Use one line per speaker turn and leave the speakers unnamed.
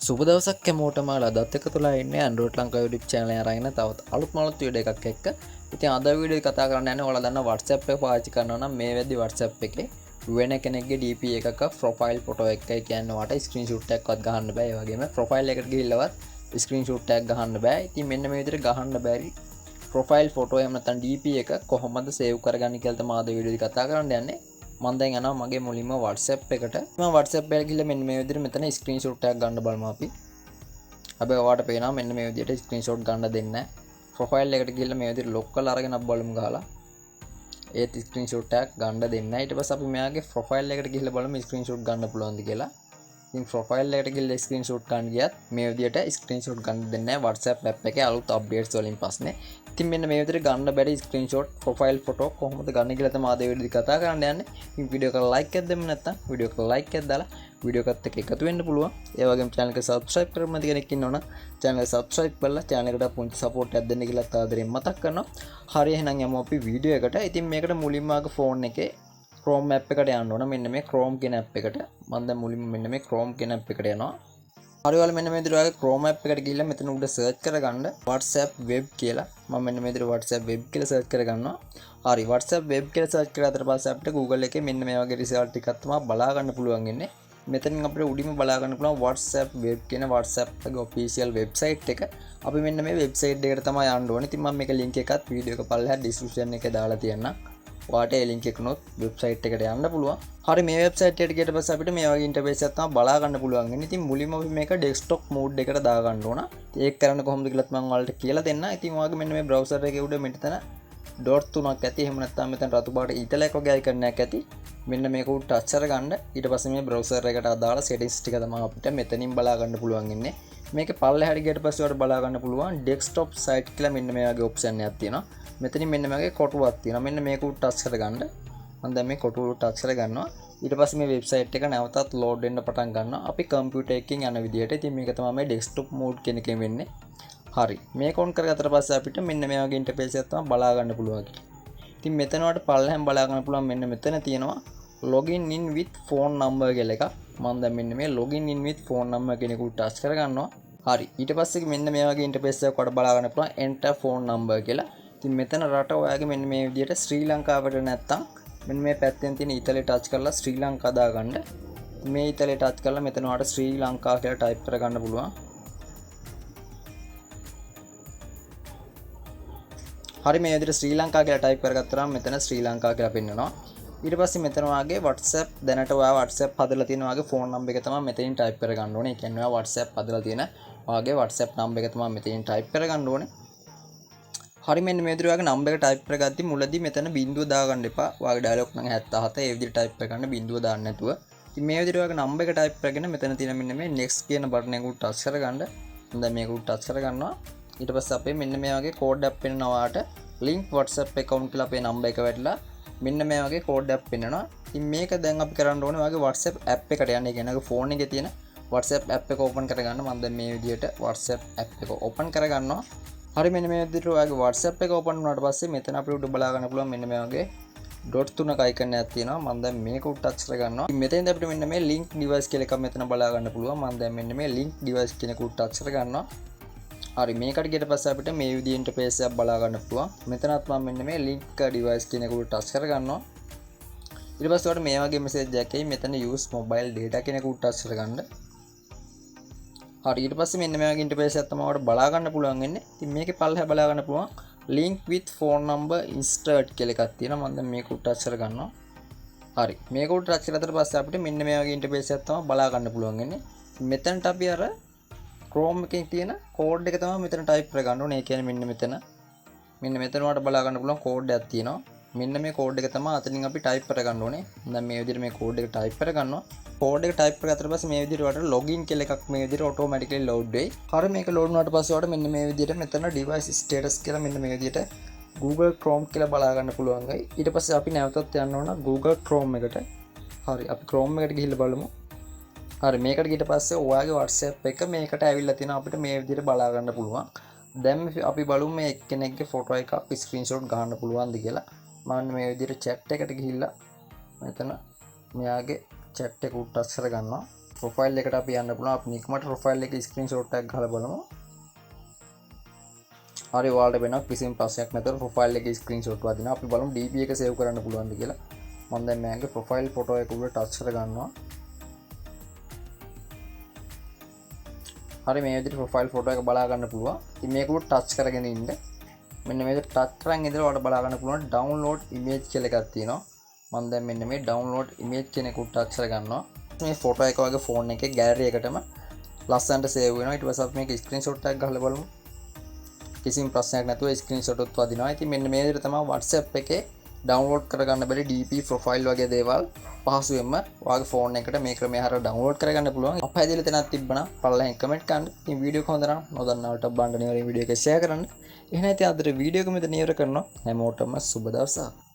සුබ දවසක් හැමෝටම අදත් එක තුලා ඉන්නේ Android ලංකා YouTube channel එක අරගෙන තවත් අලුත් වීඩියෝ එකක් එක්ක. ඉතින් අද වීඩියෝ එක කතා කරන්න යන්නේ ඔයාලා දන්න WhatsApp එක පාවිච්චි කරනවා නම් මේ වෙද්දි WhatsApp එකේ වෙන කෙනෙක්ගේ DP එකක profile photo එකයි කියන්නේ ඔයාලට screenshot එකක්වත් ගහන්න බෑ. ඒ වගේම profile එකට ගිහිල්ලවත් screenshot එකක් ගහන්න බෑ. ඉතින් මෙන්න මේ විදිහට ගහන්න බැරි profile photo එහෙම නැත්නම් DP එක කොහොමද save කරගන්නේ කියලා තමයි අද වීඩියෝ එක කතා කරන්න යන්නේ. මම දැන් යනවා මගේ මුලින්ම WhatsApp එකට. මම WhatsApp එකට ගිහලා මෙන්න මේ විදිහට මෙතන screenshot එකක් ගන්න බලමු අපි. හැබැයි ඔයාලට පේනවා මෙන්න මේ විදිහට screenshot ගන්න දෙන්නේ නැහැ. profile එකට ගිහලා මේ විදිහට lock කරලා අරගෙන බලමු ගහලා. ඒත් screenshot එකක් ගන්න දෙන්නේ නැහැ. ඊට පස්සේ අපි මෙයාගේ profile එකට ගිහලා බලමු screenshot ගන්න පුළුවන්ද කියලා. ඉතින් profile එකට ගිහලා screenshot ගන්න ගියත් මේ විදිහට screenshot ගන්න දෙන්නේ නැහැ WhatsApp app එකේ අලුත් updates වලින් පස්සේ. ඉතින් මෙන්න මේ විදිහට ගන්න බැරි screenshot profile photo කොහොමද ගන්න කියලා තමයි අද වීඩියෝ කතා කරන්න යන්නේ. ඉතින් වීඩියෝ එක like එකක් දෙන්න නැත්නම් වීඩියෝ එක like එකක් දාලා වීඩියෝ එකත් එක්ක එකතු වෙන්න පුළුවන්. ඒ වගේම channel එක subscribe කරමු නැති කෙනෙක් ඉන්නවනම් channel එක subscribe කරලා channel එකට පුංචි support එකක් දෙන්න කියලා ආදරෙන් මතක් කරනවා. හරි එහෙනම් යමු අපි වීඩියෝ එකට. ඉතින් මේකට මුලින්ම ආගේ phone එකේ Chrome app එකට යන්න ඕන. මෙන්න මේ Chrome කියන app එකට. මම දැන් මුලින්ම මෙන්න මේ Chrome කියන app එකට යනවා. හරි ඔයාලා මෙන්න මේ විදිහට ඔයාගේ Chrome app එකට ගිහිල්ලා මෙතන උඩ search කරගන්න WhatsApp web කියලා. මම මෙන්න මේ විදිහට WhatsApp web කියලා search කරගන්නවා. හරි WhatsApp web කියලා search කරාට පස්සේ අපිට Google එකේ මෙන්න මේ වගේ result ටිකක් තමයි බලා ගන්න පුළුවන් ඉන්නේ. මෙතනින් අපිට උඩින්ම බලා ගන්න පුළුවන් WhatsApp web කියන WhatsApp එකේ official website එක. අපි මෙන්න මේ website එකට තමයි යන්න ඕනේ. ඉතින් මම මේක link එකත් වීඩියෝ එක පල්ලෙහා description එකේ දාලා තියන්නම්. ඔයාට ඒ link එක උනොත් website එකට යන්න පුළුවන්. හරි මේ website එකට ගියට පස්සේ අපිට මේ වගේ interface එකක් තමයි බලා ගන්න පුළුවන් වෙන්නේ. ඉතින් මුලින්ම අපි මේක desktop mode එකට දා ගන්න ඕන. ඒක කරන්න කොහොමද කියලාත් මම ඔයාලට කියලා දෙන්න. ඉතින් ඔයාගේ මෙන්න මේ browser එකේ උඩ මෙතන dot 3ක් ඇති. එහෙම නැත්නම් මෙතන රතු පාට ඊතලයක් වගේ icon එකක් ඇති. මෙන්න මේක උඩ touch කරගන්න. ඊට පස්සේ මේ browser එකට අදාළ settings ටික තමයි අපිට මෙතනින් බලා ගන්න පුළුවන් ඉන්නේ. මේක පල්ලෙහාට ගියට පස්සේ ඔයාලට බලා ගන්න පුළුවන් desktop site කියලා මෙන්න මේ වගේ option එකක් තියෙනවා. මෙතනින් මෙන්න මේ වගේ කොටුවක් තියෙනවා. මෙන්න මේක උඩ touch කරගන්න. මම දැන් මේ කොටුව උඩ touch කරගන්නවා. ඊට පස්සේ මේ වෙබ්සයිට් එක නැවතත් load වෙන්න පටන් ගන්නවා. අපි කම්පියුටර් එකකින් යන විදිහට. ඉතින් මේක තමයි මේ desktop mode කියන එකෙන් වෙන්නේ. හරි. මේක on කරගත්තට පස්සේ අපිට මෙන්න මේ වගේ interface එකක් තමයි බලා ගන්න පුළුවන්. ඉතින් මෙතන වලට පල්ලෙහෙන් බලා ගන්න පුළුවන් මෙන්න මෙතන තියෙනවා login in with phone number කියලා එකක්. මම දැන් මෙන්න මේ login in with phone number කියන එක උඩ touch කරගන්නවා. හරි. ඊට පස්සේ මෙන්න මේ වගේ interface එකක් වඩ බලා ගන්න පුළුවන් enter phone number කියලා. ඉතින් මෙතන රට ඔයාගේ මෙන්න මේ විදිහට ශ්‍රී ලංකාවට නැත්තම් මෙන්න මේ පැත්තෙන් තියෙන ඊතලේ ටච් කරලා ශ්‍රී ලංකා දාගන්න. මේ ඊතලේ ටච් කරලා මෙතන ඔයාලට ශ්‍රී ලංකා කියලා ටයිප් කරගන්න පුළුවන්. හරි මේ විදිහට ශ්‍රී ලංකා කියලා ටයිප් කරගත්තාම මෙතන ශ්‍රී ලංකා කියලා පෙන්නනවා. ඊට පස්සේ මෙතන ඔයාගේ WhatsApp දැනට ඔයා WhatsApp හදලා තියෙන ඔයාගේ phone number එක තමයි මෙතනින් ටයිප් කරගන්න ඕනේ. ඒ කියන්නේ ඔයා WhatsApp හදලා තියෙන ඔයාගේ WhatsApp number එක තමයි මෙතනින් ටයිප් කරගන්න ඕනේ. හරි මෙන්න මේ විදිහට ඔයාගේ නම්බර් එක ටයිප් කරගද්දි මුලදී මෙතන බිංදුව දාගන්න එපා. ඔයාගේ ඩයලොග් නම් 77 ඒ විදිහට ටයිප් කරගන්න බිංදුව දාන්න නැතුව. ඉතින් මේ විදිහට ඔයාගේ නම්බර් එක ටයිප් කරගෙන මෙතන තියෙන මෙන්න මේ next කියන බටන් එක උඩ ටච් කරගන්න. දැන් මේක උඩ ටච් කරගන්නවා. ඊට පස්සේ අපේ මෙන්න මේ වගේ කෝඩ් එකක් පෙන්නනවා ඔයාට. link WhatsApp account කියලා අපේ නම්බර් එක වැටලා මෙන්න මේ වගේ කෝඩ් එකක් පෙන්නනවා. ඉතින් මේක දැන් අපි කරන්න ඕනේ ඔයාගේ WhatsApp app එකට යන්න. ඒ කියන්නේ ඔයාගේ phone එකේ තියෙන WhatsApp app එක open කරගන්න. මම දැන් මේ විදිහට WhatsApp app එක open කරගන්නවා. හරි මෙන්න මේ විදිහට ඔයාගේ WhatsApp එක open වුණාට පස්සේ මෙතන අපිට උඩ බලා ගන්න පුළුවන් මෙන්න මේ වගේ dot 3ක icon එකක් තියෙනවා. මම දැන් මේක උඩ touch කරගන්නවා. මෙතෙන්ද අපිට මෙන්න මේ link device කියලා එකක් මෙතන බලා ගන්න පුළුවන්. මම දැන් මෙන්න මේ link device කියන එක උඩ touch කරගන්නවා. හරි මේකට ගියට පස්සේ අපිට මේ විදිහේ interface එකක් බලා ගන්න පුළුවන්. මෙතනත් මම මෙන්න මේ link device කියන එක උඩ touch කරගන්නවා. ඊට පස්සේ ඔයාලට මේ වගේ message එකක් එයි. මෙතන use mobile data කියන එක උඩ touch කරගන්න. හරි ඊට පස්සේ මෙන්න මේ වගේ ඉන්ටර්ෆේස් එකක් තමයි ඔයාලට බලා ගන්න පුළුවන් වෙන්නේ. ඉතින් මේකේ පල්ලෙහා බලා ගන්න පුළුවන් link with phone number insert කියලා එකක් තියෙනවා. මම දැන් මේක උඩ ටච් කරගන්නවා. හරි මේක උඩ ටච් කරලා පස්සේ අපිට මෙන්න මේ වගේ ඉන්ටර්ෆේස් එකක් තමයි බලා ගන්න පුළුවන් වෙන්නේ. මෙතනට අපි අර Chrome එකේ තියෙන කෝඩ් එක තමයි මෙතන ටයිප් කරගන්න ඕනේ. ඒ කියන්නේ මෙන්න මෙතන ඔයාලට බලා ගන්න පුළුවන් කෝඩ් එකක් තියෙනවා. මෙන්න මේ කෝඩ් එක තමයි අතනින් අපි ටයිප් කරගන්න ඕනේ. දැන් මේ විදිහට මේ කෝඩ් එක ටයිප් කරගන්නවා. කෝඩ් එක ටයිප් කරගත්තට පස්සේ මේ විදිහට ඔයාලට login කියලා එකක් මේ විදිහට automatically load වෙයි. හරි මේක load වුණාට පස්සේ ඔයාලට මෙන්න මේ විදිහට මෙතන device status කියලා මෙන්න මේ විදිහට Google Chrome කියලා බලා ගන්න පුළුවන් ගයි. ඊට පස්සේ අපි නැවතත් යන්න ඕන Google Chrome එකට. හරි අපි Chrome එකට ගිහිල්ලා බලමු. හරි මේකට ගියට පස්සේ ඔයාගේ WhatsApp එක මේකට ඇවිල්ලා තියෙනවා. අපිට මේ විදිහට බලා ගන්න පුළුවන්. දැන් අපි බලමු මේ එක්කෙනෙක්ගේ ෆොටෝ එකක් ස්ක්‍රීන්ෂොට් ගන්න පුළුවන්ද කියලා. මම මේ විදිහට chat එකට ගිහිල්ලා මෙතන මෙයාගේ chat එක උඩ ටච් කරගන්නවා. ප්‍රොෆයිල් එකට අපි යන්න පුළුවන්. අපි නිකමට ප්‍රොෆයිල් එකේ ස්ක්‍රීන්ෂොට් එකක් ගහලා බලමු. හරි ඔයාලට වෙනවා කිසිම ප්‍රශ්නයක් නැතුව ප්‍රොෆයිල් එකේ ස්ක්‍රීන්ෂොට් වදිනවා. අපි බලමු DP එක සේව් කරන්න පුළුවන්ද කියලා. මම දැන් මෑගේ ප්‍රොෆයිල් ෆොටෝ එක උඩ ටච් කර ගන්නවා. හරි මේ විදිහට ප්‍රොෆයිල් ෆොටෝ එක බලා ගන්න පුළුවන්. ඉතින් මේක උඩ ටච් කරගෙන ඉන්න. මෙන්න මේක ටච් කරන් ඉඳලා ඔයාලට බලා ගන්න පුළුවන් ඩවුන්ලෝඩ් ඉමේජ් කියලා එකක් තියෙනවා. මම දැන් මෙන්න මේ ඩවුන්ලෝඩ් ඉමේජ් කියන එක උඩ ටච් කර ගන්නවා. මේ ෆොටෝ එක වගේ ෆෝන් එකේ ගෑලරි එකටම ලස්සනට සේව් වෙනවා. ඊට පස්සේ අපි මේක ස්ක්‍රීන්ෂොට් එකක් ගහලා බලමු. කිසිම ප්‍රශ්නයක් නැතුව ස්ක්‍රීන්ෂොට් එකක් වදිනවා. ඉතින් මෙන්න මේ විදිහට තමයි WhatsApp එකේ ඩවුන්ලෝඩ් කරගන්න බැරි DP ප්‍රොෆයිල් වගේ දේවල් පහසුවෙන්ම ඔයාගේ ෆෝන් එකට මේ ක්‍රමය හරහා ඩවුන්ලෝඩ් කරගන්න පුළුවන්. අපහැදිලි තැනක් තිබ්බනම් පල්ලෙන් කමෙන්ට් කරන්න. ඉතින් වීඩියෝ එක හොඳ නම් නොදන්නවට බලන්න ඉවරින් වීඩියෝ එක ෂෙයා කරන්න. එහෙනම් ඉතින් අද වීඩියෝ එක මෙතන ඉවර කරනවා. හැමෝටම සුබ දවසක්.